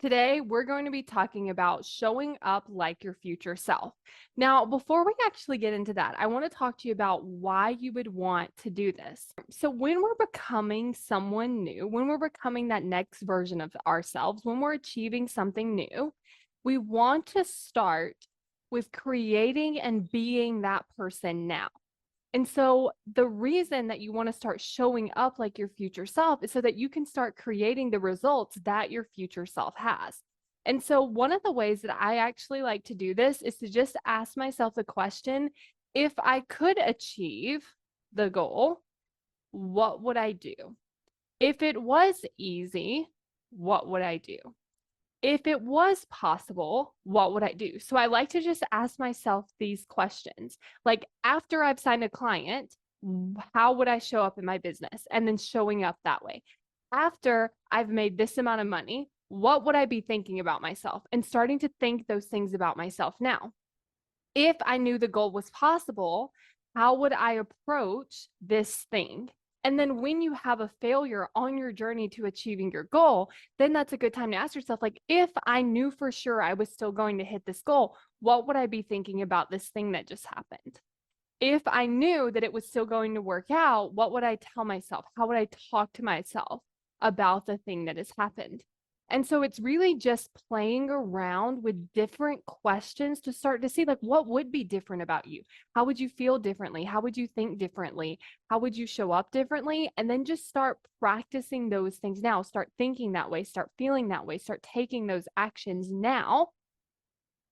Today, we're going to be talking about showing up like your future self. Now, before we actually get into that, I want to talk to you about why you would want to do this. So, when we're becoming someone new, when we're becoming that next version of ourselves, when we're achieving something new, we want to start with creating and being that person now. And so the reason that you want to start showing up like your future self is so that you can start creating the results that your future self has. And so one of the ways that I actually like to do this is to just ask myself the question, if I could achieve the goal, what would I do? If it was easy, what would I do? If it was possible, what would I do? So I like to just ask myself these questions. Like after I've signed a client, how would I show up in my business? And then showing up that way. After I've made this amount of money, what would I be thinking about myself? And starting to think those things about myself now. If I knew the goal was possible, how would I approach this thing? And then when you have a failure on your journey to achieving your goal, then that's a good time to ask yourself, like, if I knew for sure I was still going to hit this goal, what would I be thinking about this thing that just happened? If I knew that it was still going to work out, what would I tell myself? How would I talk to myself about the thing that has happened? And so it's really just playing around with different questions to start to see, like, what would be different about you? How would you feel differently? How would you think differently? How would you show up differently? And then just start practicing those things now. Start thinking that way, start feeling that way, start taking those actions now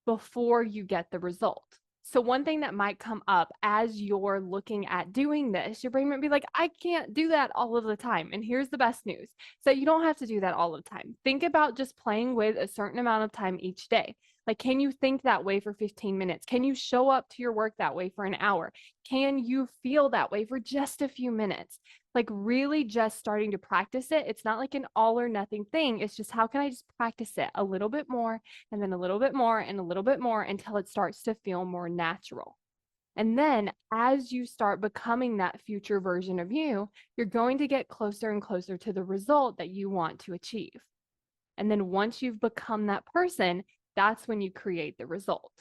before you get the result. So one thing that might come up as you're looking at doing this, your brain might be like, I can't do that all of the time. And here's the best news. So you don't have to do that all the time. Think about just playing with a certain amount of time each day. Like, can you think that way for 15 minutes? Can you show up to your work that way for an hour? Can you feel that way for just a few minutes? Like, really just starting to practice it. It's not like an all or nothing thing. It's just, how can I just practice it a little bit more and then a little bit more and a little bit more until it starts to feel more natural. And then as you start becoming that future version of you, you're going to get closer and closer to the result that you want to achieve. And then once you've become that person, that's when you create the result.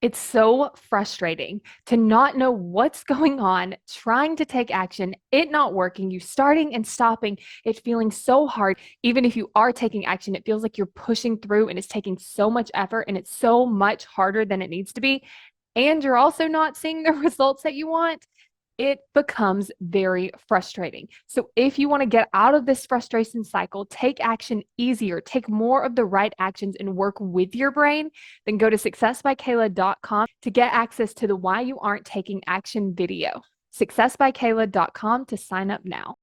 It's so frustrating to not know what's going on, trying to take action, it not working, you starting and stopping, it feeling so hard. Even if you are taking action, it feels like you're pushing through and it's taking so much effort and it's so much harder than it needs to be. And you're also not seeing the results that you want. It becomes very frustrating. So, if you want to get out of this frustration cycle, take action easier, take more of the right actions, and work with your brain, then go to successbykayla.com to get access to the Why You Aren't Taking Action video. Successbykayla.com to sign up now.